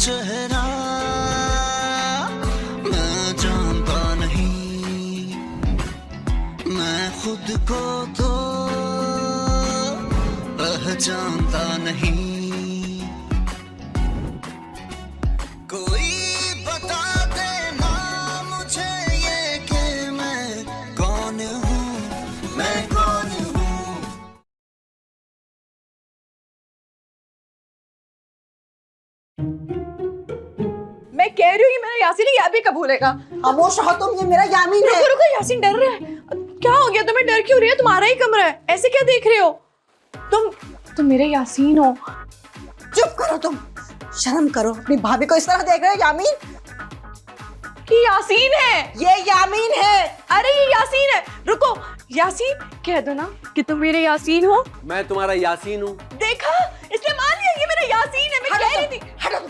चेहरा मैं जानता नहीं, मैं खुद को तो पहचानता नहीं। कोई बता देना मुझे ये कि मैं कौन हूँ, मैं कौन हूँ। मैं कह रही हूँ ये मेरा यासीन है, या भी कब भूलेगा। खामोश रहो तुम, ये मेरा यामीन है। रुको रुको, यासीन डर रहा है। क्या हो गया तुम्हें, डर क्यों रही है? तुम्हारा ही कमरा है, ऐसे क्या देख रहे हो? तुम मेरे यासीन हो। चुप करो तुम, शर्म करो। अपनी भाभी को इस तरह देख रहे हो यामीन? कि यासीन है, ये यामीन है। अरे ये यासीन है। रुको यासीन, कह दो ना कि तुम मेरे यासीन हो। मैं तुम्हारा यासीन हूँ। देखा, इसने मान लिया ये मेरा यासीन है। मैं कह रही थी। हटो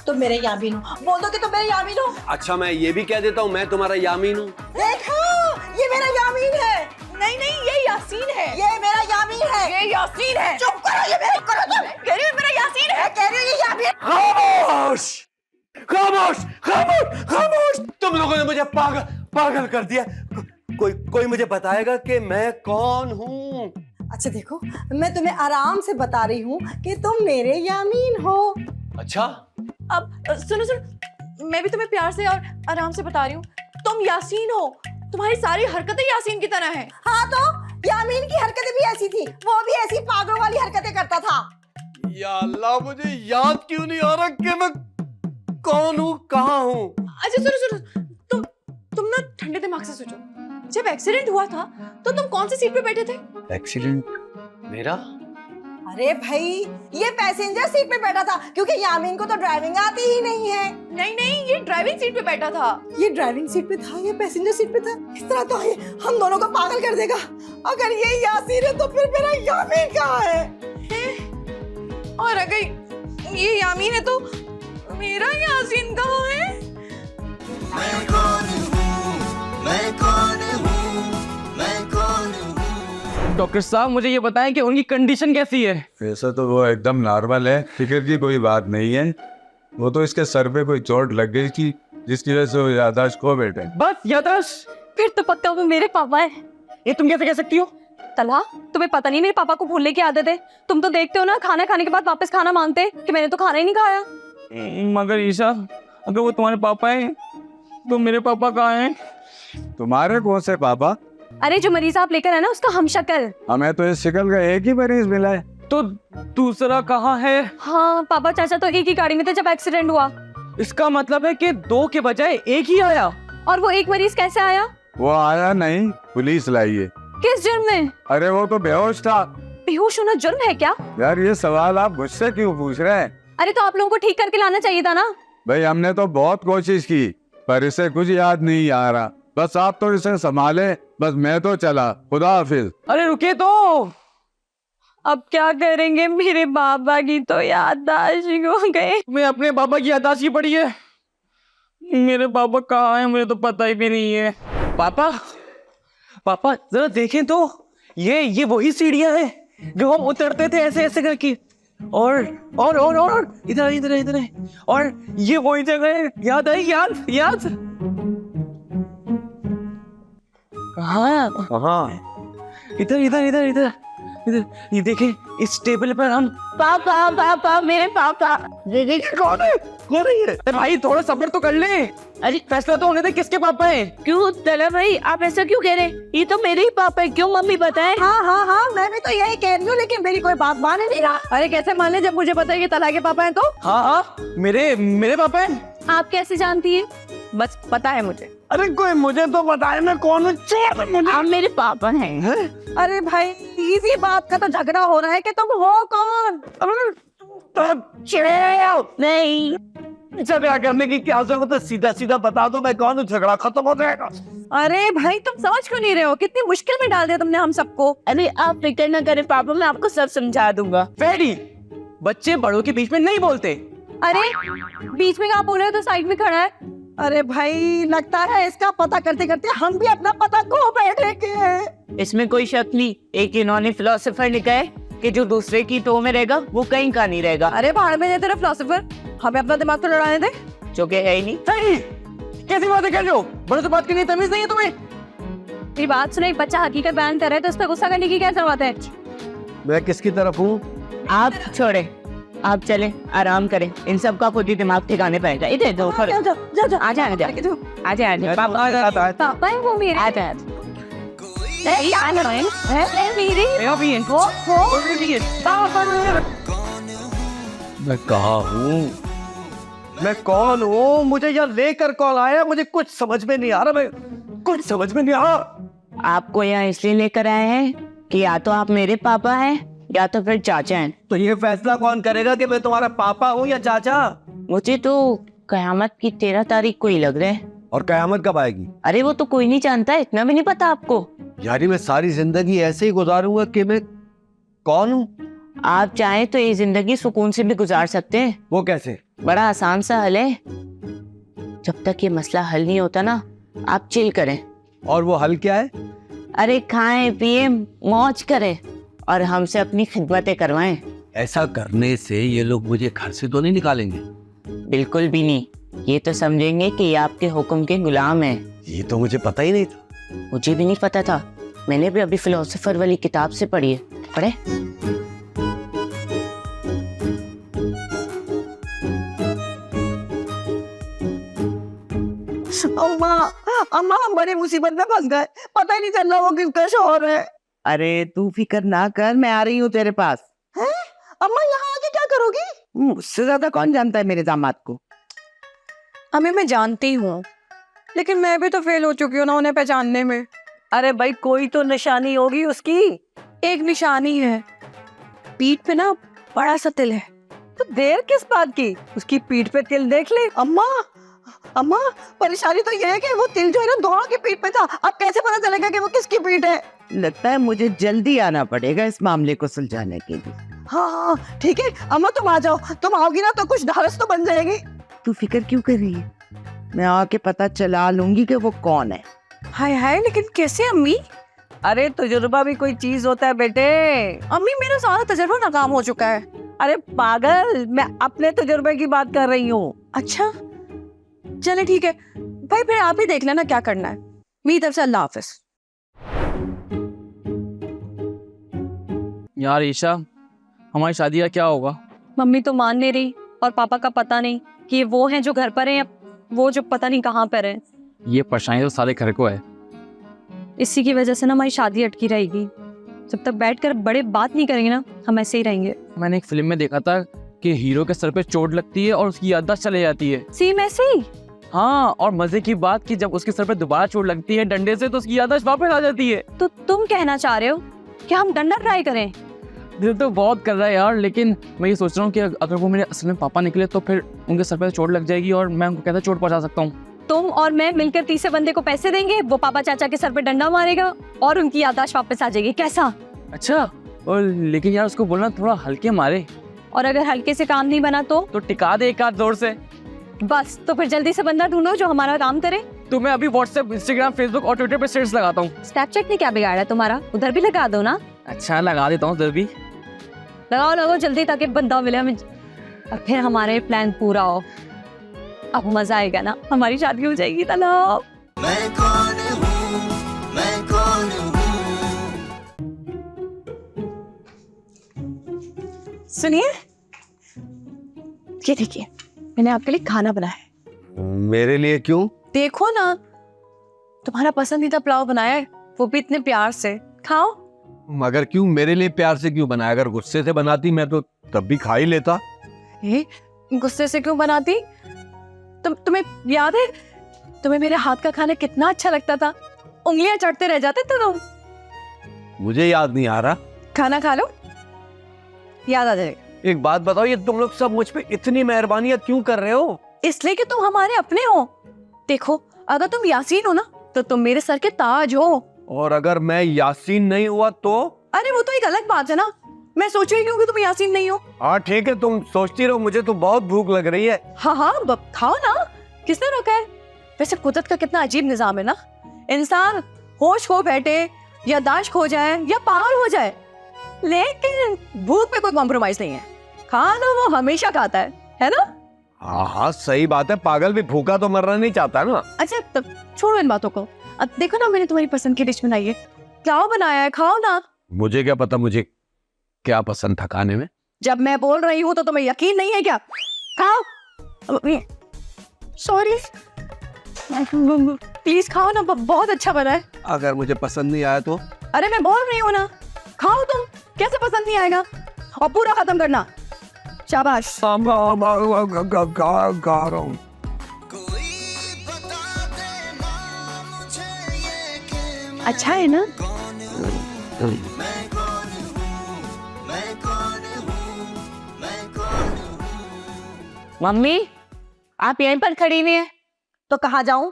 तुम मेरे यामीन हो। बोल दो कि तुम मेरे यामीन हो। अच्छा मैं ये भी कह देता हूँ मैं तुम्हारा यामीन हूँ। देखो, ये मेरा यामीन है। नहीं नहीं, ये यासीन है। ये मेरा यामीन है। ये यासीन है। चुप करो, ये मेरा करो तुम। कह रही हूँ मेरा यासीन है। मैं कह रही हूँ ये यामीन। खामोश खामोश खामोश खामोश। तुम लोगों ने मुझे पागल कर दिया। कोई मुझे बताएगा कि मैं कौन हूँ? अच्छा देखो, मैं तुम्हें आराम से बता रही हूँ कि तुम मेरे यामीन हो। अच्छा अब सुनो सुनो, मैं भी तुम्हें प्यार से और आराम से बता रही हूँ, तुम यासीन हो। तुम्हारी सारी हरकतें यासीन की तरह हैं। हाँ तो यामीन की हरकतें भी ऐसी थी, वो भी ऐसी पागलों वाली हरकतें करता था। या अल्लाह, मुझे याद क्यों नहीं आ रहा कि मैं कौन हूँ, कहाँ हूँ? अच्छा सुनो सुनो, तुम ना ठंडे दिमाग से सोचो। जब एक्सीडेंट हुआ था तो तुम कौन सी सीट पे बैठे थे? एक्सीडेंट मेरा? अरे भाई, ये पैसेंजर सीट पे बैठा था क्योंकि यामीन को तो ड्राइविंग आती ही नहीं है। नहीं नहीं, ये ड्राइविंग सीट पे बैठा था। ये ड्राइविंग सीट पे था, ये पैसेंजर सीट पे था। इस तरह तो ये हम दोनों को पागल कर देगा। अगर ये यासीन है तो फिर मेरा यामीन कहाँ है? और अगर ये यामीन है तो मेरा यासीन कहाँ है? मैं कौन हूँ, मैं कौन हूँ, मैं कौन हूँ। डॉक्टर साहब मुझे ये बताएं कि उनकी कंडीशन कैसी है? वैसा तो वो एकदम नॉर्मल है, फिक्र की कोई बात नहीं है। वो तो इसके सर पे कोई चोट लग गई थी जिसकी वजह से वो याददाश्त खो बैठे। बस याददाश्त? फिर तो पक्का वो मेरे पापा है। ये तुम कैसे कह सकती हो? तला, तुम्हें पता नहीं मेरे पापा को भूलने की आदत है। तुम तो देखते हो ना, खाना खाने के बाद वापस खाना मांगते कि मैंने तो खाना ही नहीं खाया। मगर ईशा, अगर वो तुम्हारे पापा हैं तो मेरे पापा कहाँ हैं? तुम्हारे कौन से पापा? अरे जो मरीज आप लेकर है ना, उसका हमशक्ल। हमें तो इस शिकल का एक ही मरीज मिला है। तो दूसरा कहाँ है? हाँ, पापा चाचा तो एक ही गाड़ी में थे जब एक्सीडेंट हुआ। इसका मतलब है कि दो के बजाय एक ही आया। और वो एक मरीज कैसे आया? वो आया नहीं, पुलिस लाई है। किस जुर्म में? अरे वो तो बेहोश था। बेहोश होना जुर्म है क्या? यार ये सवाल आप मुझसे क्यों पूछ रहे हैं? अरे तो आप लोगों को ठीक करके लाना चाहिए था ना। भाई हमने तो बहुत कोशिश की पर इसे कुछ याद नहीं आ रहा। बस आप तो इसे संभाले, बस मैं तो चला। खुदा हाफिज। अरे रुके तो। अब क्या करेंगे, मेरे बाबा की तो याददाश्त ही हो गई। मैं अपने पापा की याददाश्त ही पड़ी है। मेरे पापा कहाँ हैं मुझे तो पता ही भी नहीं है। पापा पापा जरा देखें तो, ये वही सीढ़ियां हैं जो हम उतरते थे ऐसे ऐसे करके। और इधर इधर इधर है। और ये वही जगह है, याद आई? याद कहाँ? इधर इधर इधर इधर इधर। ये देखें, इस टेबल पर हम पापा मेरे पापा। कौन है ये? अरे भाई थोड़ा सब्र तो कर ले। अरे फैसला तो होने दे किसके पापा हैं। क्यों तला भाई, आप ऐसा क्यों कह रहे? ये तो मेरे ही पापा है। क्यों मम्मी बताए? हाँ, मैं भी तो यही कह रही हूँ, लेकिन मेरी कोई बात मान ही नहीं रहा। अरे कैसे मान ले जब मुझे पता है कि तला के पापा हैं तो? हाँ मेरे पापा हैं। आप कैसे जानती है? बस पता है मुझे। अरे कोई मुझे तो बताए, मैं कौन हूँ? आप मेरे पापा हैं। अरे भाई, इसी बात का तो झगड़ा हो रहा है कि तुम हो कौन? नहीं, झगड़ा करने की क्या जरूरत है? सीधा सीधा बता दो मैं कौन हूँ, झगड़ा खत्म हो जाएगा। अरे भाई तुम समझ क्यों नहीं रहे हो? कितनी मुश्किल में डाल दिया तुमने हम सबको। अरे आप फिक्र न करें पापा, मैं आपको सब समझा दूंगा। फेडी, बच्चे बड़ों के बीच में नहीं बोलते। अरे बीच में आप बोल रहे हो तो साइड में खड़ा है। अरे भाई, लगता है इसका पता करते करते हम भी अपना पता खो बैठेंगे। इसमें कोई शक नहीं, एक इन्होंने फिलोसोफर लिखा है कि जो दूसरे की टो में रहेगा वो कहीं का नहीं रहेगा। अरे भाड़ में तेरा फिलोसोफर, हमें अपना दिमाग तो लड़ाने दे। जो कि है ही नहीं। सही कैसी बातें कर रहे हो? बड़े से बात करनी तमीज नहीं है तुम्हें? मेरी बात सुनो, एक बच्चा हकीकत बयान कर रहा है तो उस पर गुस्सा करने की क्या जरूरत है? मैं किसकी तरफ हूँ? आप छोड़े, आप चले आराम करें, इन सब का खुद ही दिमाग ठिकाने पाएगा। इधर दो जा जा जा जा आ जाए आ जाए पापा पापा है वो मेरे। आ जाए नहीं, आ रहे हैं मेरी। मैं कहाँ हूँ? मैं कौन हूँ? मुझे यहाँ लेकर कौन आया? मुझे कुछ समझ में नहीं आ रहा। मैं कुछ समझ में नहीं आ रहा। आपको यहाँ इसलिए लेकर आए हैं कि या तो आप मेरे पापा हैं या तो फिर चाचा हैं। तो ये फैसला कौन करेगा कि मैं तुम्हारा पापा हूँ या चाचा? मुझे तो कयामत की 13 तारीख को ही लग रहा है। और कयामत कब आएगी? अरे वो तो कोई नहीं जानता, इतना भी नहीं पता आपको। यानी मैं सारी जिंदगी ऐसे ही गुजारूंगा कि मैं कौन हूँ? आप चाहें तो ये जिंदगी सुकून से भी गुजार सकते हैं। वो कैसे? बड़ा आसान सा हल है। जब तक ये मसला हल नहीं होता ना, आप चिल करें। और वो हल क्या है? अरे खाएं पिए मौज करें और हमसे अपनी खिदमतें करवाएं। ऐसा करने से ये लोग मुझे घर से तो नहीं निकालेंगे? बिल्कुल भी नहीं, ये तो समझेंगे कि ये आपके हुक्म के गुलाम हैं। ये तो मुझे पता ही नहीं था। मुझे भी नहीं पता था, मैंने भी अभी फिलोसोफर वाली किताब से पढ़ी है। पढ़े? अम्मा अम्मा हम बड़ी मुसीबत में फंस गए, पता ही नहीं चल रहा वो किसका शौहर है। अरे तू फिक्र ना कर, मैं आ रही हूँ तेरे पास। हैं? अम्मा यहाँ आके क्या करोगी? मुझसे ज्यादा कौन जानता है मेरे दामाद को? अम्मी मैं जानती हूँ, लेकिन मैं भी तो फेल हो चुकी हूँ ना उन्हें पहचानने में। अरे भाई कोई तो निशानी होगी उसकी। एक निशानी है, पीठ पे ना बड़ा सा तिल है। तो देर किस बात की, उसकी पीठ पे तिल देख ले। अम्मा अम्मा परेशानी तो ये है कि वो तिल जो है ना दोनों की पीठ पे था, अब कैसे पता चलेगा कि वो किसकी पीठ है? लगता है मुझे जल्दी आना पड़ेगा इस मामले को सुलझाने के लिए। हाँ ठीक है अम्मा तुम आ जाओ, तुम आओगी ना तो कुछ ढारस तो बन जाएगी। तू फिक्र क्यों कर रही है? मैं आके पता चला लूंगी कि वो कौन है। हाय हाय, लेकिन कैसे अम्मी? अरे तजुर्बा भी कोई चीज होता है बेटे। अम्मी मेरा सारा तजुर्बा नाकाम हो चुका है। अरे पागल, मैं अपने तजुर्बे की बात कर रही हूँ। अच्छा चले ठीक है भाई, फिर आप ही देख लेना क्या करना है। मेरी तरफ से अल्लाह हाफिज। यार ईशा, हमारी शादी का क्या होगा? मम्मी तो मान नहीं रही और पापा का पता नहीं कि ये वो हैं जो घर पर हैं या वो जो पता नहीं कहाँ पर हैं। ये परेशानी तो सारे घर को है। इसी की वजह से ना हमारी शादी अटकी रहेगी। जब तक बैठकर बड़े बात नहीं करेंगे ना, हम ऐसे ही रहेंगे। मैंने एक फिल्म में देखा था कि हीरो के सर पे चोट लगती है और उसकी याददाश्त चले जाती है। सेम ऐसे ही। हाँ, और मजे की बात कि जब उसके सर पे दोबारा चोट लगती है डंडे से तो उसकी याददाश्त वापस आ जाती है। तो तुम कहना चाह रहे हो कि हम डंडा ट्राई करें? दिल तो बहुत कर रहा है यार, लेकिन मैं ये सोच रहा हूँ कि अगर वो मेरे असल में पापा निकले तो फिर उनके सर पे चोट लग जाएगी और मैं उनको कैसे चोट पहुंचा सकता हूँ। तुम और मैं मिलकर तीसरे बंदे को पैसे देंगे, वो पापा चाचा के सर पे डंडा मारेगा और उनकी याददाश्त वापस आ जाएगी। कैसा? अच्छा, और लेकिन यार उसको बोलना थोड़ा हल्के मारे। और अगर हल्के से काम नहीं बना तो टिका दे एक हाथ जोर से। बस, तो फिर जल्दी से बंदा ढूंढो जो हमारा काम करे। तो मैं अभी व्हाट्सएप, इंस्टाग्राम, फेसबुक और ट्विटर पे स्टेटस लगाता हूँ। स्नैपचैट ने क्या बिगाड़ा तुम्हारा? उधर भी लगा दो ना। अच्छा लगा देता हूँ उधर भी। लगाओ लगाओ जल्दी, ताकि बंदा मिले हमें और फिर हमारे प्लान पूरा हो। अब मजा आएगा ना, हमारी शादी हो जाएगी। तलाब मैं कौन हूँ, मैं कौन हूँ। सुनिए, ये देखिए मैंने आपके लिए खाना बनाया है। मेरे लिए क्यों? देखो ना, तुम्हारा पसंदीदा पुलाव बनाया है, वो भी इतने प्यार से। खाओ। मगर क्यों मेरे लिए प्यार से क्यों बनाया? अगर गुस्से से बनाती मैं तो तब भी खा ही लेता। गुस्से से क्यों बनाती? तुम्हें याद है तुम्हें मेरे हाथ का खाना कितना अच्छा लगता था? उंगलियां चटते रह जाते थे तुम। मुझे याद नहीं आ रहा। खाना खा लो, याद आ जाएगा। एक बात बताओ, ये तुम लोग सब मुझ पे इतनी मेहरबानियां क्यों कर रहे हो? इसलिए कि तुम हमारे अपने हो। देखो, अगर तुम यासीन हो ना तो तुम मेरे सर के ताज हो। और अगर मैं यासीन नहीं हुआ तो? अरे वो तो एक अलग बात है ना। मैं सोच रही हूँ कि तुम यासीन नहीं हो। हाँ ठीक है, तुम सोचती रहो, मुझे तो बहुत भूख लग रही है। हाँ खाओ ना, किसने रोका है? वैसे कुदरत का कितना अजीब निजाम है ना। इंसान होश खो बैठे, याददाश्त खो जाए या पागल हो जाए, लेकिन भूख पे कोई कॉम्प्रोमाइज नहीं है। खाना वो हमेशा खाता है ना? हाँ हाँ सही बात है, पागल भी भूखा तो मरना नहीं चाहता ना। अच्छा तब छोड़ो इन बातों को। अब देखो ना मैंने तुम्हारी पसंद की डिश बनाई है, क्या बनाया है, खाओ ना। मुझे क्या पता मुझे क्या पसंद था खाने में। जब मैं बोल रही हूँ तो तुम्हें यकीन नहीं है क्या? खाओ। सॉरी, प्लीज खाओ ना, बहुत अच्छा बना है। अगर मुझे पसंद नहीं आया तो? अरे मैं बोल रही हूँ ना, खाओ तुम, कैसे पसंद नहीं आएगा? और पूरा खत्म करना। शाबाश। गा रहा हूँ। कोई बता देना मुझे ये कि मैं अच्छा है ना? कौन हूँ, मैं कौन हूँ, मैं कौन हूँ, मैं कौन हूँ। मम्मी आप यहीं पर खड़ी हुई हैं? तो कहाँ जाऊं?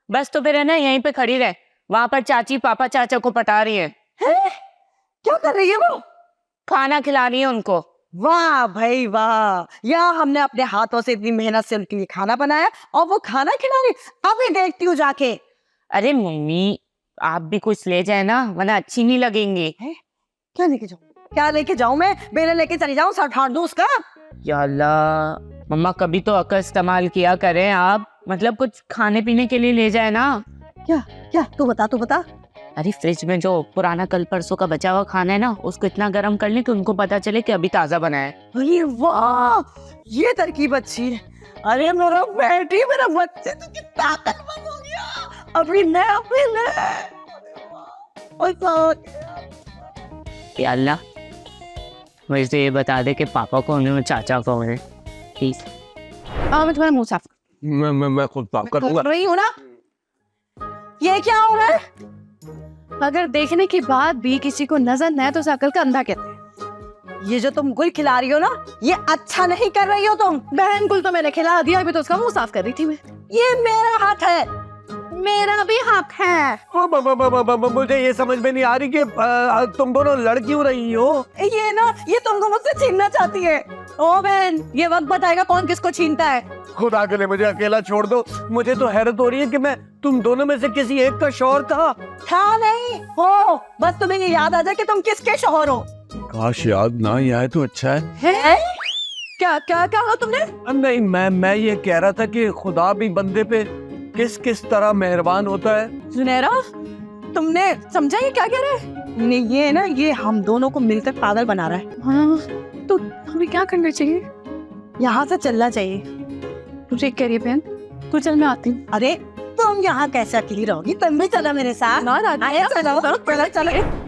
बस तो फिर है ना यहीं पे खड़ी रहे, वहां पर चाची पापा चाचा को पटा रही है, क्या कर रही है वो? खाना खिला रही है उनको। वाह भाई वाह, यहाँ हमने अपने हाथों से इतनी मेहनत से उनके लिए खाना बनाया और वो खाना खिला रही। अभी देखती हूँ जाके। अरे मम्मी आप भी कुछ ले जाए ना, वरना अच्छी नहीं लगेंगी। क्या लेके जाऊँ? क्या लेके जाऊँ मैं? बेले लेके चली जाऊँ, सर ठाड़ दूँ उसका? या अल्लाह, मम्मा कभी तो अक्ल इस्तेमाल किया करें आप, मतलब कुछ खाने पीने के लिए ले जाए ना। क्या क्या? तू बता। अरे फ्रिज में जो पुराना कल परसों का बचा हुआ खाना है ना, उसको इतना गर्म कर ले कि उनको पता चले कि अभी ताजा बना है। अरे वाह, ये तरकीब अच्छी है। अरे मेरा बेटी, मेरा बच्चे तो कितना ताकतवर हो गया। अभी या अल्लाह, मुझे ये बता दे कि पापा कौन है और चाचा कौन है प्लीज। मैं तुम्हारा मुंह साफ मैं खुद साफ कर दूंगा। कर रही हूँ ना। ये क्या हो रहा है? अगर देखने के बाद भी किसी को नजर न आए तो उसे अकल का अंधा कहते हैं। ये जो तुम गुल खिला रही हो ना, ये अच्छा नहीं कर रही हो तुम। बहन गुल तो मैंने खिला दिया, अभी तो उसका मुंह साफ कर रही थी मैं। ये मेरा हाथ है। मेरा भी हक है। मुझे ये समझ में नहीं आ रही कि तुम दोनों लड़ क्यों रही हो। ये ना, ये तुमको मुझसे छीनना चाहती है। ओ बहन, ये वक्त बताएगा कौन किसको छीनता है। खुदा के लिए मुझे अकेला छोड़ दो। मुझे तो हैरत हो रही है कि मैं तुम दोनों में से किसी एक का शौहर था नहीं हो, बस तुम्हें ये याद आ जाए कि तुम किसके शौहर हो। काश याद ना ही आए तो अच्छा है। क्या क्या कहा तुमने? नहीं, मैं ये कह रहा था कि खुदा भी बंदे पे किस किस तरह मेहरबान होता है। जुनैरा, तुमने समझा ये क्या कह रहा है? ये ना, ये हम दोनों को मिलकर पागल बना रहा है। हाँ, तो हमें क्या करना चाहिए? यहाँ से चलना चाहिए। तू ठीक कह रही है बहन, तू चल मैं आती हूँ। अरे तुम यहाँ कैसे अकेली रहोगी? तुम भी चलो मेरे साथ। ना आया, चलो।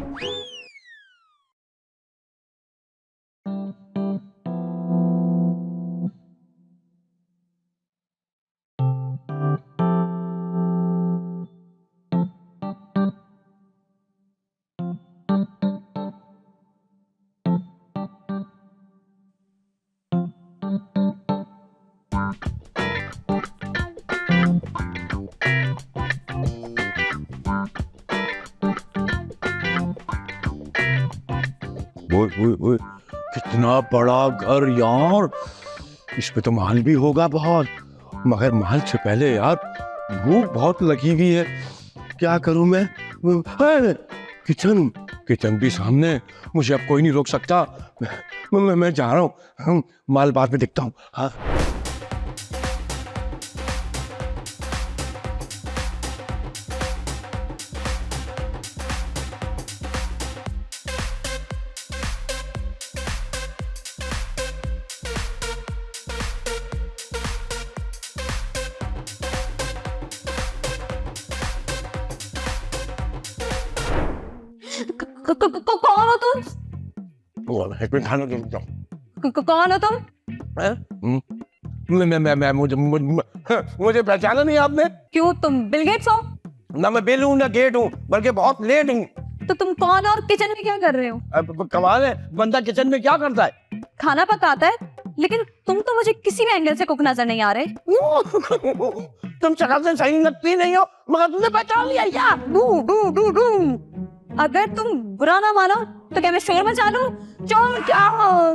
ओए, कितना बड़ा घर यार। इस पे तो माल भी होगा बहुत, मगर माल से पहले यार भूख बहुत लगी हुई है। क्या करूं मैं? किचन भी सामने, मुझे अब कोई नहीं रोक सकता। मैं जा रहा हूँ, माल बाद में दिखता हूँ। हाँ कौन हो तुम? खाना कौन हो तुम? मुझे पहचाना नहीं आपने? क्यों, तुम बिल गेट्स हो? ना मैं बिल हूँ ना गेट हूँ, बल्कि बहुत लेट हूँ। तो तुम कौन और किचन में क्या कर रहे हो? कमाल है, बंदा किचन में क्या करता है? खाना पकाता है, लेकिन तुम तो मुझे किसी भी एंगल से कुक नजर नहीं आ रहे। तुम शक्ल से सही लगती नहीं हो, मगर तुमने पहचान लिया यार। अगर तुम बुरा ना मानो तो क्या मैं शोर मचा लूं? चोर क्या?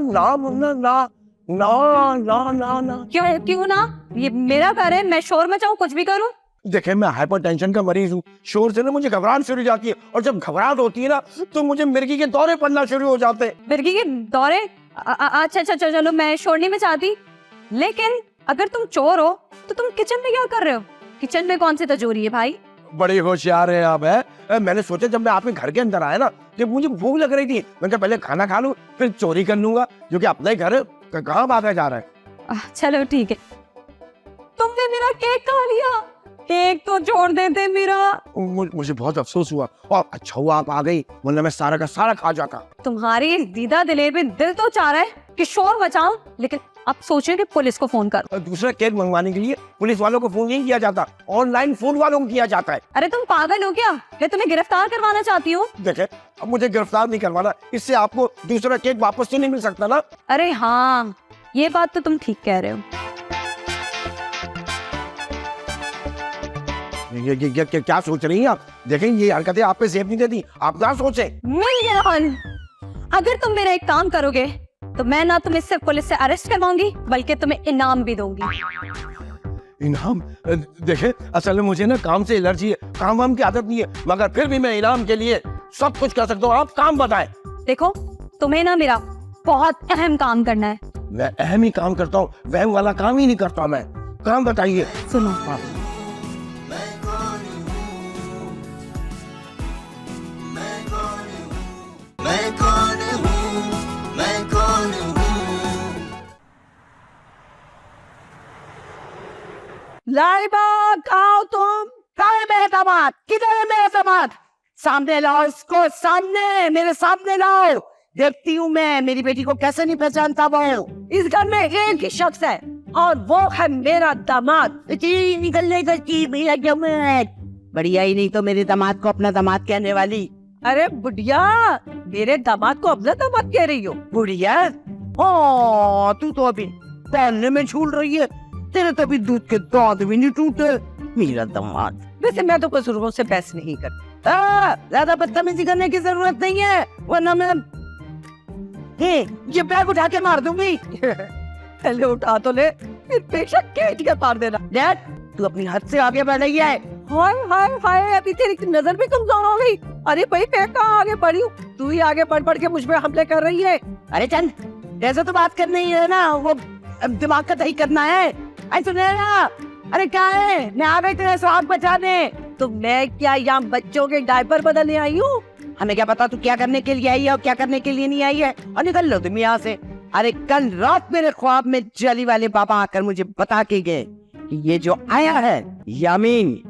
ना मुन्ना, ना ना ना ना ना। क्यों ना? ये मेरा घर है, मैं शोर मचाऊं, कुछ भी करूं? देखे, मैं हाइपरटेंशन का मरीज हूँ। शोर से ना मुझे घबराहट शुरू हो जाती है, और जब घबराहट होती है ना तो मुझे मिर्गी के दौरे पड़ना शुरू हो जाते हैं। मिर्गी के दौरे? अच्छा चलो, मैं शोर नहीं मचाती, लेकिन अगर तुम चोर हो तो तुम किचन में क्या कर रहे हो? किचन में कौन सी तिजोरी है भाई? बड़ी होशियार है आप, है? मैंने सोचा जब मैं आपके घर के अंदर आया ना, जब मुझे भूख लग रही थी, मैंने कहा पहले खाना खा लूं फिर चोरी कर लूंगा, जो कि अपना ही घर है, कहाँ भागा जा रहा है? चलो ठीक है। तुमने मेरा केक खा लिया, केक तो छोड़ देते मेरा। मुझे बहुत अफसोस हुआ, और अच्छा हुआ आप आ गई, वरना मैं सारा का सारा खा जाता। तुम्हारी इस दीदा दिलेर में दिल तो चाह रहा है कि शोर मचाऊं, लेकिन अब सोचे कि पुलिस को फोन करो। दूसरा केक मंगवाने के लिए पुलिस वालों को फोन नहीं किया जाता, ऑनलाइन फोन वालों को किया जाता है। अरे तुम पागल हो क्या? मैं तुम्हें गिरफ्तार करवाना चाहती हूँ। देखे, अब मुझे गिरफ्तार नहीं करवाना, इससे आपको दूसरा केक वापस तो नहीं मिल सकता ना। अरे हाँ, ये बात तो तुम ठीक कह रहे हो। ये क्या सोच रही हैं आप? देखें, ये हरकतें आप पे सेफ नहीं देती, आप ना सोचें। मिलियन, अगर तुम मेरा एक काम करोगे तो मैं ना तुम्हें सिर्फ पुलिस से अरेस्ट करवाऊंगी बल्कि तुम्हें इनाम भी दूंगी। इनाम? देखे, असल में मुझे ना काम से एलर्जी है, काम वाम की आदत नहीं है, मगर फिर भी मैं इनाम के लिए सब कुछ कर सकता हूँ। आप काम बताएं। देखो, तुम्हें ना मेरा बहुत अहम काम करना है। मैं अहम ही काम करता हूँ, वहम वाला काम ही नहीं करता मैं। काम बताइए। सुनो, मैं कौन हूँ, मैं कौन हूँ। लाइबा, कहाँ हो तुम? कहाँ है मेरा दामाद? किधर है मेरा दामाद? सामने लाओ इसको, सामने, मेरे सामने लाओ। देखती हूँ मैं मेरी बेटी को कैसे नहीं पहचानता वो। इस घर में एक ही शख्स है और वो है मेरा दामाद। जी निकलने की मेरा दामाद। बढ़िया ही नहीं तो मेरे दामाद को अपना दामाद कहने वाली। अरे बुढ़िया, मेरे दामाद को अपना दामाद कह रही हो? बुढ़िया? ओ, तू तो अभी पहनने में झूल रही है, तेरे तो अभी दूध के दांत भी नहीं टूटे। मेरा दामाद। वैसे मैं तो बुजुर्गों से बहस नहीं करती, ज्यादा बदतमीजी करने की जरूरत नहीं है, वरना मैं ये बैग उठा के मार दूंगी। पहले उठा तो ले, फिर बेशक केट के मार देना। डैड, तू अपनी हद से आगे बढ़ रही है। हाय हाय हाय, अभी तेरी नजर भी कमजोर हो गई। अरे भाई, मैं कहाँ आगे बढ़ी हूँ, तू ही आगे बढ़ बढ़ के मुझ पे हमले कर रही है। अरे चंद, ऐसे तो बात करनी है ना, वो दिमाग का दही करना है। ऐसे ना, अरे क्या है, मैं आ गई तेरे स्वाद बचाने। तो मैं क्या यहाँ बच्चों के डायपर बदलने आई हूँ? हमें क्या पता तू क्या करने के लिए आई है और क्या करने के लिए नहीं आई है। और निकल लो तुम यहाँ से। अरे कल रात मेरे ख्वाब में जली वाले बाबा आकर मुझे बता के गए कि ये जो आया है यामीन,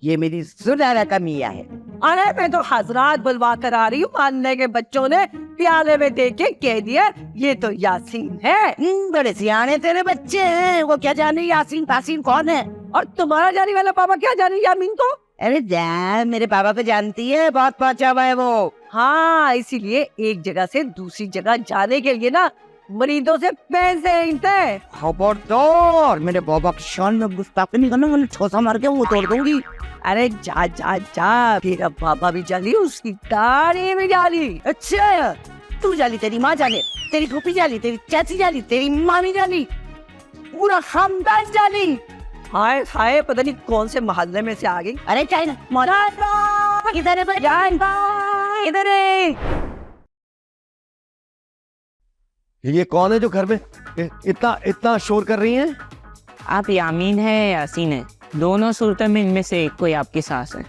ये मेरी सुनहरा का मियां है। अरे मैं तो हजरात बुलवा कर आ रही हूँ, मानने के बच्चों ने प्याले में देख के कह दिया ये तो यासीन है। बड़े सियाने तेरे बच्चे हैं, वो क्या जाने यासीन फासीन कौन है। और तुम्हारा जाने वाला पापा क्या जाने यामीन को? अरे जा, मेरे पापा को जानती है, बहुत पहुंचा हुआ है वो। हाँ, इसीलिए एक जगह से दूसरी जगह जाने के लिए ना मरीजों से पैसे इंते। खबरदार, मेरे बाबा की शान में गुस्ताखी नहीं करना, मैंने ठोसा मार के वो तोड़ दूंगी। अरे जा जा जा, मेरा बाबा भी जाली, उसकी दाढ़ी भी जाली। अच्छा, तू जाली, तेरी माँ जाले, तेरी फूफी जाली, तेरी चाची जाली, तेरी मामी जाली, पूरा खानदान जाली। हाय हाय, पता नहीं कौन से मोहल्ले में से आ गई। अरे चाइना, इधर है, इधर है। ये कौन है जो घर में इतना इतना शोर कर रही हैं? आप यामीन है या यासीन है, दोनों सूरतों में इनमें से एक कोई आपकी सास है।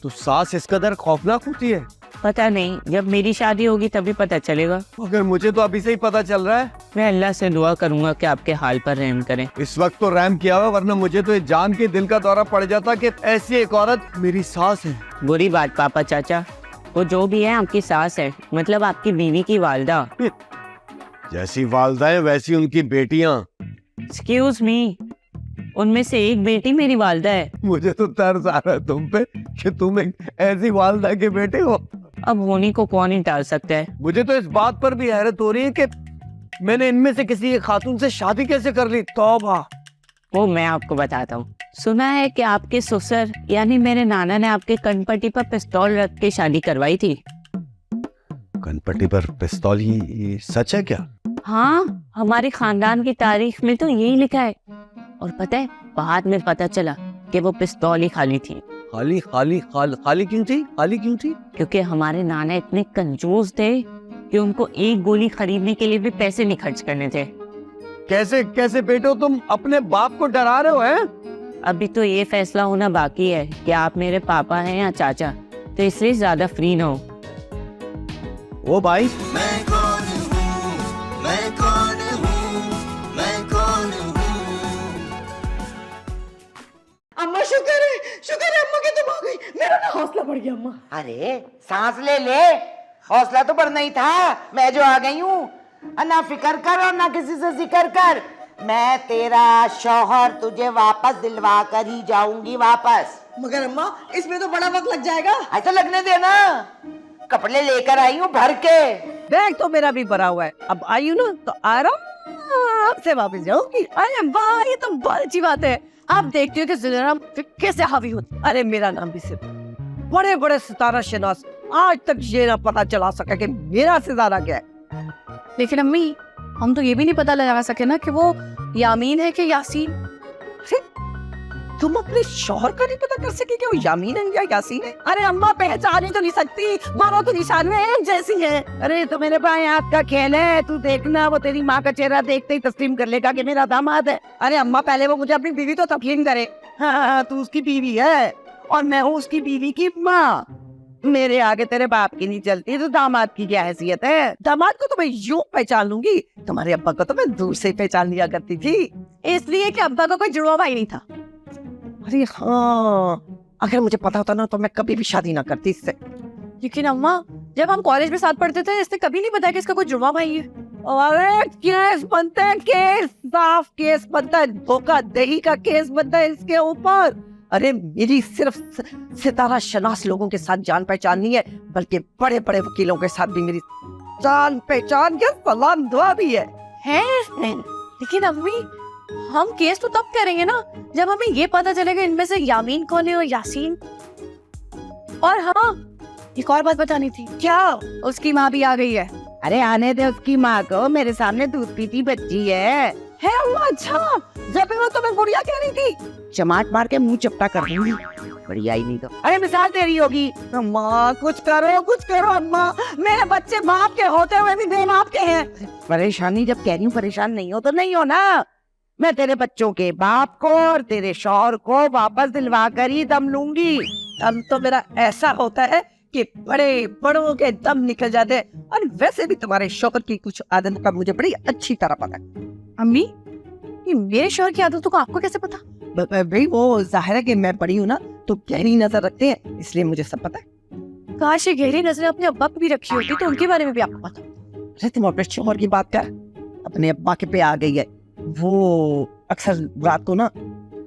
तो सास इस कदर खौफनाक होती है? पता नहीं, जब मेरी शादी होगी तभी पता चलेगा। मगर मुझे तो अभी से ही पता चल रहा है। मैं अल्लाह से दुआ करूंगा कि आपके हाल पर रहम करें। इस वक्त तो रहम किया हुआ, वरना मुझे तो ये जान के दिल का दौरा पड़ जाता कि ऐसी एक औरत मेरी सास है। बुरी बात पापा चाचा, वो जो भी है आपकी सास है, मतलब आपकी बीवी की वालदा। जैसी वालदा है वैसी उनकी बेटियां। एक्सक्यूज मी, उनमें से एक बेटी मेरी वालदा है। मुझे तो तरस आ रहा है तुम पे कि तुम एक ऐसी वालदा के बेटे हो। अब होने को कौन ही टाल सकता है। मुझे तो इस बात पर भी हैरत हो रही है कि मैंने इनमें से किसी एक खातून से शादी कैसे कर ली। तौबा। वो मैं आपको बताता हूँ। सुना है कि आपके ससुर यानी मेरे नाना ने आपके कनपट्टी पर पिस्तौल रख के शादी करवाई थी। कनपट्टी पर पिस्तौल, ही सच है क्या? हाँ, हमारे खानदान की तारीख में तो यही लिखा है। और पता है, बाद में पता चला कि वो पिस्तौल ही खाली थी। खाली क्यों थी? खाली क्यों थी? क्योंकि हमारे नाना इतने कंजूस थे कि उनको एक गोली खरीदने के लिए भी पैसे नहीं खर्च करने थे। कैसे कैसे बेटो तुम अपने बाप को डरा रहे हो हैं? अभी तो ये फैसला होना बाकी है कि आप मेरे पापा हैं या चाचा, तो इसलिए ज्यादा फ्री ना हो। ओ भाई मैं कौन हूँ, मैं कौन हूँ, मैं कौन हूँ। अम्मा शुक्र है अम्मा के तुम आ गई। मेरा ना हौसला बढ़ गया अम्मा। अरे सांस ले ले, हौसला तो बढ़ना ही था। मैं जो आ गई हूँ, ना फिक्र कर और ना किसी से जिक्र कर। मैं तेरा शौहर तुझे वापस दिलवा कर ही जाऊंगी वापस। मगर अम्मा इसमें तो बड़ा वक्त लग जाएगा। ऐसा लगने देना, कपड़े लेकर आई हूँ भर के। बैग तो मेरा भी भरा हुआ है। अब आई हूँ ना तो आराम से वापस जाऊंगी। अरे वाह, ये तो बहुत अच्छी बात है। आप देखते हो कि ज़रा कैसे हावी होती। अरे मेरा नाम भी सिर्फ बड़े बड़े सितारा शनास आज तक ये ना पता चला सका कि मेरा सितारा क्या है। लेकिन अम्मी, हम तो ये भी नहीं पता लगा सके ना कि वो यामीन है कि यासीन। तुम अपने शौहर का नहीं पता कर सके कि वो यामीन है या यासीन है? अरे अम्मा पहचान ही तो नहीं सकती, मानो तो निशान में एक जैसी है। अरे तो मेरे भाई हाथ का खेल है, तू देखना वो तेरी माँ का चेहरा देखते ही तस्लीम कर लेगा कि मेरा दामाद है। अरे अम्मा पहले वो मुझे अपनी बीवी तो तस्लीम करे। हाँ, तू उसकी बीवी है और मैं हूँ उसकी बीवी की माँ। मेरे आगे तेरे बाप की नहीं चलती तो दामाद की क्या हैसियत है? दामाद को तो मैं यूं पहचान लूंगी, तुम्हारे अब्बा को तो मैं दूर से पहचान लिया करती थी। इसलिए कि अब्बा का कोई जुड़वा भाई नहीं था। अरे हाँ, अगर मुझे पता होता ना तो मैं कभी भी शादी ना करती इससे। लेकिन अम्मा, जब हम कॉलेज में साथ पढ़ते थे, इसने कभी नहीं बताया कि इसका कोई जुड़वा भाई है। अरे केस बनते हैं, केस साफ केस बनता है, धोखाधड़ी का केस बनता है इसके ऊपर। अरे मेरी सिर्फ सितारा शनास लोगों के साथ जान पहचान नहीं है, बल्कि बड़े बड़े वकीलों के साथ भी मेरी जान पहचान के सलाम दुआ भी है। लेकिन अम्मी, हम केस तो तब करेंगे ना जब हमें ये पता चलेगा इनमें से यामीन कौन है और यासीन। और हाँ, एक और बात बतानी थी। क्या? उसकी माँ भी आ गई है। अरे आने दे उसकी माँ को, मेरे सामने दूध पीती बच्ची है। अम्मा अच्छा, जब भी मैं तुम्हें गुड़िया कह रही थी। चमाट मार के मुंह चपटा कर दूंगी, बढ़िया ही नहीं तो। अरे मिसाल तेरी होगी। अम्मा कुछ करो अम्मा, मेरे बच्चे बाप के होते हुए भी बेबाप के हैं। परेशानी जब कह रही हूँ परेशान नहीं हो तो नहीं हो ना। मैं तेरे बच्चों के बाप को और तेरे शौहर को वापस दिलवा कर ही दम लूंगी। दम तो मेरा ऐसा होता है कि बड़े बड़ों के दम निकल जाते हैं। और वैसे भी तुम्हारे शौहर की कुछ आदत का मुझे बड़ी अच्छी तरह पता है। अम्मी, ये मेरे शौहर की आदतों को आपको कैसे पता? भाई वो जाहिर है कि मैं पढ़ी हूँ ना, तो गहरी नजर रखते हैं, इसलिए मुझे सब पता है। काश ये गहरी नजरें अपने अब्बा पे भी रखी होती तो उनके बारे में भी आपको पता। अरे तुम अपने शौहर की बात कर, अपने अब्बा के पे आ गई है। वो अक्सर रात को ना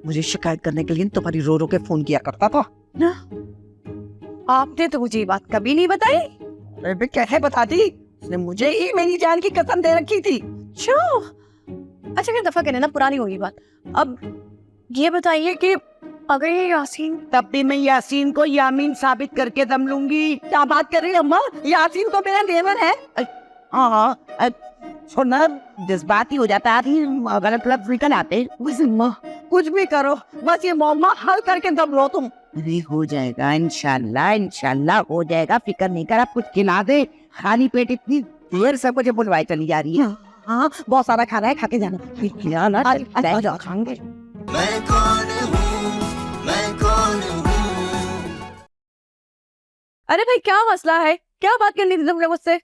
मुझे शिकायत करने के लिए तुम्हारी रो रो के फोन किया करता था ना। आपने तो मुझे ये बात कभी नहीं बताई। अरे कैसे बताती, उसने मुझे ही मेरी जान की कसम दे रखी थी। अच्छा क्या दफा कहने ना, पुरानी होगी बात। अब ये बताइए कि अगर ये यासीन, तब भी मैं यासीन को यामीन साबित करके दम लूंगी। क्या बात कर रही है अम्मा? यासीन तो मेरा देवर है। हाँ सुनना, जज्बाती हो जाता है, गलत लफ्ज निकल आते। कुछ भी करो, बस ये मामला हल करके दम लो तुम। अरे हो जाएगा इंशाल्लाह, इंशाल्लाह हो जाएगा, फिक्र नहीं कर। आप कुछ खिला दे, खाली पेट इतनी देर से मुझे बुलवाई चली जा रही है। हाँ बहुत सारा खाना है, खा के जाना। खिलाना खाएंगे। मैं कौन हूँ, मैं कौन हूँ। अरे भाई क्या मसला है? क्या बात करनी थी तुमने मुझसे?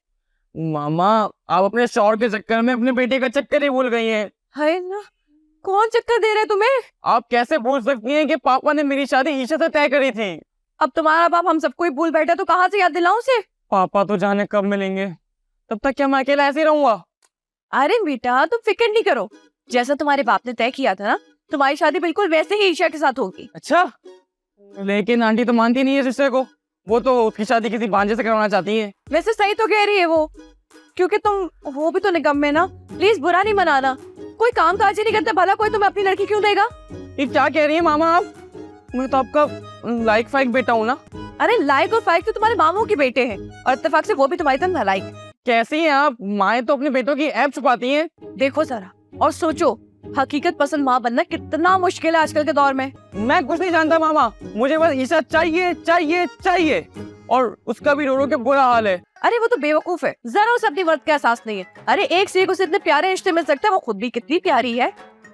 मामा, आप अपने शौहर के चक्कर में अपने बेटे का चक्कर ही भूल गई हैं। है ना, कौन चक्कर दे रहे तुम्हें? आप कैसे भूल सकती हैं कि पापा ने मेरी शादी ईशा से तय करी थी। अब तुम्हारा बाप हम सबको ही भूल बैठा तो कहाँ से याद दिलाऊं उसे? पापा तो जाने कब मिलेंगे, तब तक क्या मैं अकेला ऐसे ही रहूंगा? अरे बेटा, तुम फिक्र नहीं करो। जैसा तुम्हारे बाप ने तय किया था ना, तुम्हारी शादी बिल्कुल वैसे ही ईशा के साथ होगी। अच्छा, लेकिन आंटी तो मानती नहीं है रिश्ते को। वो तो उसकी शादी किसी भांजे से करवाना चाहती है। वैसे सही तो कह रही है वो, क्योंकि तुम हो भी तो निकम्मे ना। प्लीज बुरा नहीं मनाना। कोई काम काज ही नहीं करते, भला कोई तुम्हें अपनी लड़की क्यों देगा? ये क्या कह रही है मामा आप? मैं तो आपका लाइक फाइक बेटा हूँ ना। अरे लाइक और फाइक तो तुम्हारे मामू के बेटे हैं, और इत्तेफाक से वो भी तुम्हारी तरह नालायक। कैसी हैं आप? माएँ तो अपने बेटों की ऐब छुपाती हैं। देखो जरा और सोचो, हकीकत पसंद माँ बनना कितना मुश्किल है आजकल के दौर में। मैं कुछ नहीं जानता मामा, मुझे बस ईशा चाहिए चाहिए चाहिए, और उसका भी रो रो के बुरा हाल है। अरे वो तो बेवकूफ है, जरा उसे अपनी वर्थ का एहसास नहीं है। अरे एक से एक उसे इतने प्यारे रिश्ते मिल सकते हैं, वो खुद भी कितनी प्यारी है।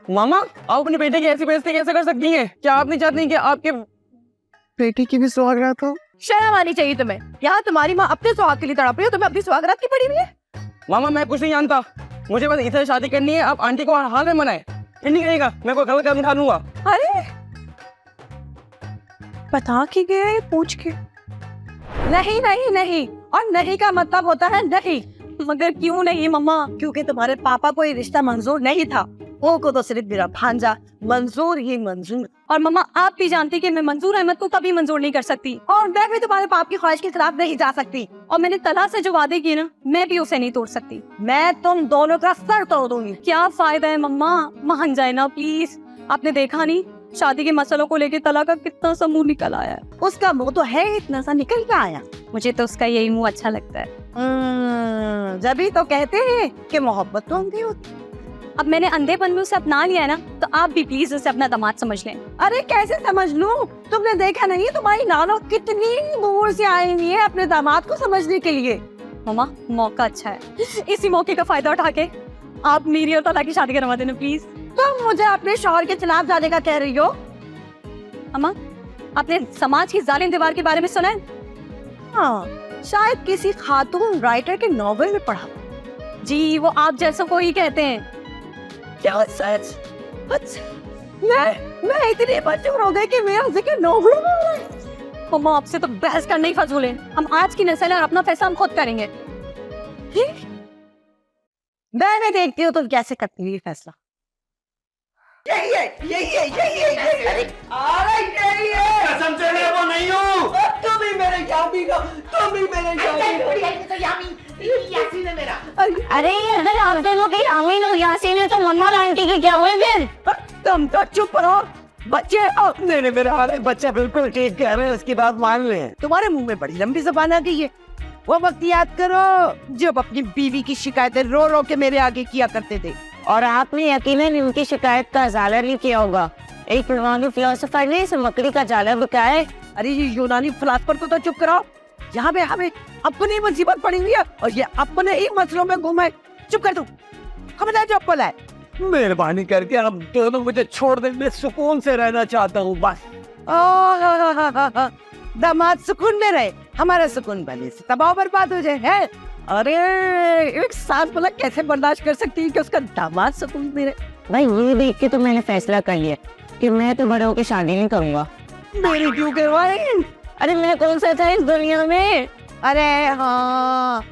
मामा आप अपने बेटे की ऐसी बेइज्जती कैसे कर सकती हैं? क्या आप नहीं चाहती कि आपके बेटी की भी सुहागरात हो? शर्म आनी चाहिए तुम्हें। यहाँ तुम्हारी माँ अपने सुहाग के लिए तड़प रही हो, तुम्हें अपनी सुहागरात की पड़ी हुई है। मामा मैं कुछ नहीं जानता, मुझे बस इसे शादी करनी है। आप आंटी को हर हाल में मनाए, नहीं कहेगा मैं कोई गलत कदम उठा लूंगा। अरे बता के गए पूछ के? नहीं नहीं नहीं, और नहीं का मतलब होता है नहीं। मगर क्यों नहीं मम्मा? क्योंकि तुम्हारे पापा को ये रिश्ता मंजूर नहीं था। वो को तो सिर्फ मेरा भांजा मंजूर ही मंजूर। और मम्मा आप भी जानती कि मैं मंजूर अहमद को कभी मंजूर नहीं कर सकती, और मैं भी तुम्हारे बाप की ख्वाहिश के खिलाफ नहीं जा सकती। और मैंने तला से जो वादे किए ना, मैं भी उसे नहीं तोड़ सकती। मैं तुम दोनों का सर तोड़ दूंगी। क्या फायदा है मम्मा, मान जाए ना प्लीज। आपने देखा नहीं शादी के मसलों को लेके तला का कितना सा मुंह निकल आया है। उसका मुंह तो है इतना सा निकल के आया। मुझे तो उसका यही मुंह अच्छा लगता है। जब ही तो कहते हैं कि मोहब्बत तो अंधी होती। अब मैंने अंधेपन में उसे अपना लिया है ना, तो आप भी प्लीज उसे अपना दामाद समझ लें। अरे कैसे समझ लूं? तुमने देखा नहीं तुम्हारी नानो कितनी दूर से आई हुई है अपने दामाद को समझने के लिए। मम्मा मौका अच्छा है, इसी मौके का फायदा उठा के आप मेरी और तला की शादी करवा देना प्लीज। तुम मुझे अपने शौहर के खिलाफ जाने का कह रही हो? अम्मा आपने समाज की जालिम दीवार के बारे में सुना है? हाँ, शायद किसी खातून राइटर के नॉवेल में पढ़ा। जी वो आप जैसों को ही कहते हैं। क्या सच? अच्छा, मैं इतनी बच्चों हो गई कि मेरा जिक्र नॉवेल में हो रहा है। मम्मा आपसे तो बहस करने ही फजूल है। हम आज की नस्ल है और अपना फैसला हम खुद करेंगे। मैं देखती हूँ तुम कैसे करती है फैसला। यही है। अरे यही है। कसम से मैं वो नहीं हूँ। तुम ही मेरे यामीन हो, तुम ही मेरे यामीन हो। यासीन है मेरा। अरे अगर आप दोनों की यामीन और यासीन है तो मम्मा आंटी के क्या हुए फिर? तुम तो चुप रहो बच्चे। नहीं मेरे हाल बच्चा बिल्कुल ठीक कह रहे हैं, उसकी बात मान रहे हैं। तुम्हारे मुंह में बड़ी लंबी जबान आ गई है। वो वक्त याद करो जब अपनी बीवी की शिकायतें रो रो के मेरे आगे किया करते थे। और आपने यकीनन उनकी शिकायत का इजाला नहीं किया होगा। एक यूनानी फिलोसोफर ने इस मकड़ी का जाला बताया है। अरे ये यूनानी फिलोसोफर को तो चुप कराओ। यहाँ पे हमें अपनी मुसीबत पड़ी हुई है और ये अपने ही मसलों में घूमे। चुप कर दो, खबरदार जो बोला है। मेहरबानी करके आप दोनों मुझे छोड़ दें, मैं सुकून से रहना चाहता हूँ बस। दामाद सुकून में रहे, हमारा सुकून बने से तबाह बर्बाद हो जाए है। अरे एक साथ बोला कैसे बर्दाश्त कर सकती है कि उसका दामाद सुकून में रहे। भाई ये देख के तो मैंने फैसला कर लिया कि मैं तो बड़े होकर शादी नहीं करूंगा। मेरी क्यों करवाए? अरे मैं कौन सा था इस दुनिया में? अरे हाँ,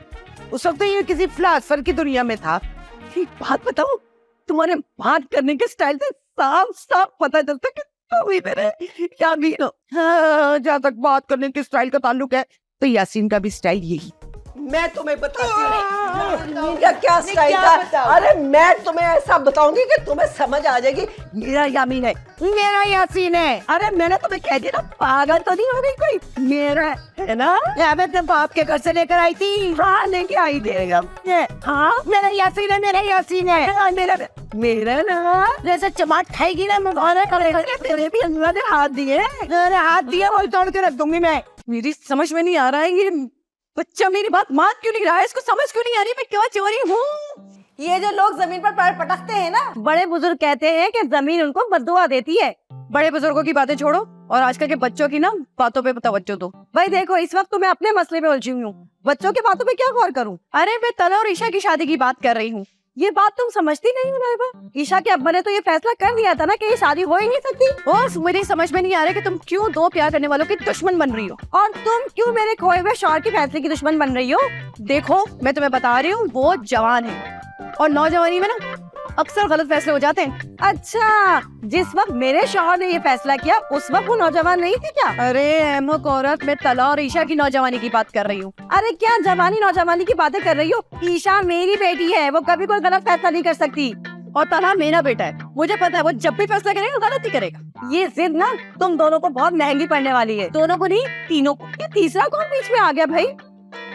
उस वक्त तो ये किसी फिलोसोफर की दुनिया में था। एक बात बताओ, तुम्हारे बात करने के स्टाइल से साफ साफ पता चलता कि तुम ही मेरे यामीन हो। हाँ, जहाँ तक बात करने के स्टाइल का ताल्लुक है तो यासीन का भी स्टाइल यही। मैं तुम्हें बताती हूँ मेरा क्या स्टाइल था। अरे मैं तुम्हें ऐसा बताऊंगी कि तुम्हें समझ आ जाएगी। मेरा यामीन है, मेरा यासीन है। अरे मैंने तुम्हें कह दिया ना, पागल तो नहीं हो गई कोई? मेरा है ना, मैं अपने बाप के घर से लेकर आई थी। हाँ लेके आई देगा। हाँ मेरा यासीन है, मेरा यासीन है। हाँ, मेरा ना जैसे चमाट खाएगी ना मुझे करेगा। तेरे भी अल्लाह ने हाथ दिए, मेरे हाथ दिए वो तोड़ के रख दूंगी मैं। मेरी समझ में नहीं आ रहा है ये बच्चा मेरी बात मान क्यों नहीं रहा है, इसको समझ क्यों नहीं आ रही मैं क्यों चोरी हूँ। ये जो लोग जमीन पर पैर पटकते हैं ना, बड़े बुजुर्ग कहते हैं कि जमीन उनको बद्दुआ देती है। बड़े बुजुर्गों की बातें छोड़ो और आजकल के बच्चों की ना बातों पे तवज्जो दो। भाई देखो इस वक्त तो मैं अपने मसले में उलझी हुई हूँ, बच्चों की बातों पे क्या गौर करूँ? अरे मैं तला और ईशा की शादी की बात कर रही हूँ। ये बात तुम समझती नहीं हो नाइबा। ईशा के अब्बा ने तो ये फैसला कर लिया था ना कि ये शादी हो ही नहीं सकती। और मुझे समझ में नहीं आ रहा कि तुम क्यों दो प्यार करने वालों की दुश्मन बन रही हो, और तुम क्यों मेरे खोए हुए शौहर के फैसले की दुश्मन बन रही हो। देखो मैं तुम्हें बता रही हूँ, वो जवान है और नौजवानी में ना अक्सर गलत फैसले हो जाते हैं। अच्छा, जिस वक्त मेरे शौहर ने ये फैसला किया उस वक्त वो नौजवान नहीं थी क्या? अरे अहमक औरत, मैं तला और ईशा की नौजवानी की बात कर रही हूँ। अरे क्या जवानी नौजवानी की बातें कर रही हो? ईशा मेरी बेटी है, वो कभी कोई गलत फैसला नहीं कर सकती। और तला मेरा बेटा है, मुझे पता है वो जब भी फैसला करेगा गलत ही करेगा। ये जिद ना तुम दोनों को बहुत महंगी पड़ने वाली है। दोनों को नहीं, तीनों को। ये तीसरा कौन बीच में आ गया भाई?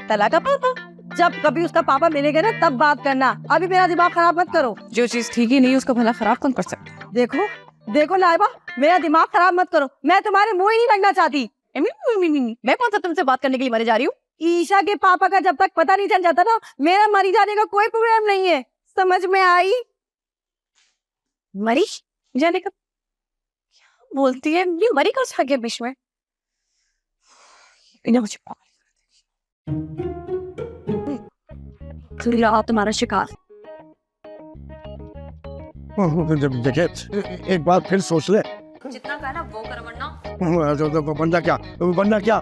तला का पापा। जब कभी उसका पापा मिलेगा ना तब बात करना, अभी मेरा दिमाग खराब मत करो। जो चीज ठीक ही नहीं उसका भला खराब कौन कर सकता? देखो देखो लाइबा, मेरा दिमाग खराब मत करो, मैं तुम्हारे मुंह ही नहीं लगना चाहती। मैं कौन सा तुमसे बात करने के लिए मरे जा रही हूँ? ईशा के पापा का जब तक पता नहीं चल जाता ना, मेरा मरी जाने का कोई प्रॉब्लम नहीं है। समझ में आई? मरी जाने का क्या बोलती है ये? मरी कर सके बीच में? इन्हें मुझे रहा तुम्हारा शिकार। देखिए, एक बार फिर सोच ले। जितना कहा ना वो करो वरना बनना क्या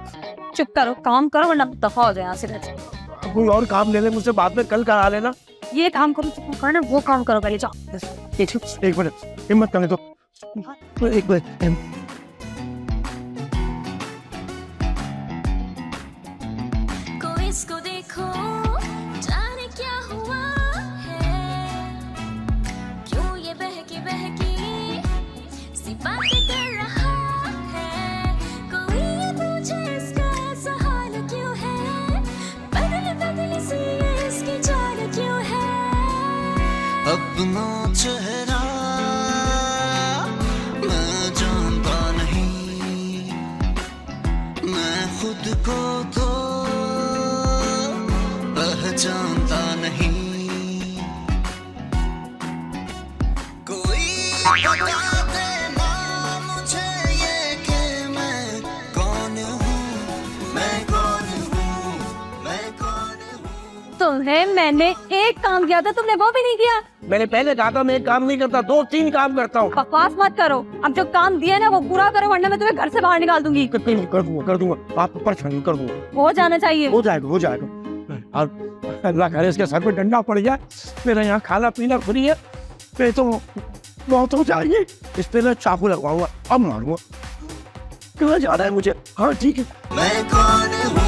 चुप करो, काम करो वरना दफा हो जाए यहाँ से। कोई और काम ले ले मुझसे, बाद में कल करा लेना। ये काम करो, करना वो काम करो पहले, जाओ। एक मिनट हिम्मत करने दो, एक मिनट। कोई इसको देखो जाने क्या हुआ है, क्यों ये बहकी बहकी सी बातें कर रहा है। कोई ये पूछे इसका ऐसा हाल क्यों है, बदली बदली सी ये इसकी चाल क्यों है। अपना चेहरा मैं जानता नहीं, मैं खुद को तो पहचानता नहीं। कोई बता देना मुझे ये कि मैं कौन हूँ, मैं कौन हूँ, मैं कौन हूँ। तुम्हें मैंने एक काम किया था, तुमने वो भी नहीं किया। मैंने पहले कहा था मैं एक काम नहीं करता, 2-3 काम करता हूँ। बकवास मत करो, अब जो काम दिया ना वो पूरा करो वरना मैं तुम्हें घर से बाहर निकाल दूंगी। कर दूंगा, आप परेशान कर दूंगा। हो जाना चाहिए। हो जाएगा। और अल्लाह करे इसके सर पे डंडा पड़ जाए। मेरा यहाँ खाना पीना फ्री है, मैं तो बहुत हो जाएगी। इस पे मैं चाकू लगवाऊंगा, अब मारूंगा। कहाँ जाना है मुझे? हाँ ठीक है। मैं कौन हूँ,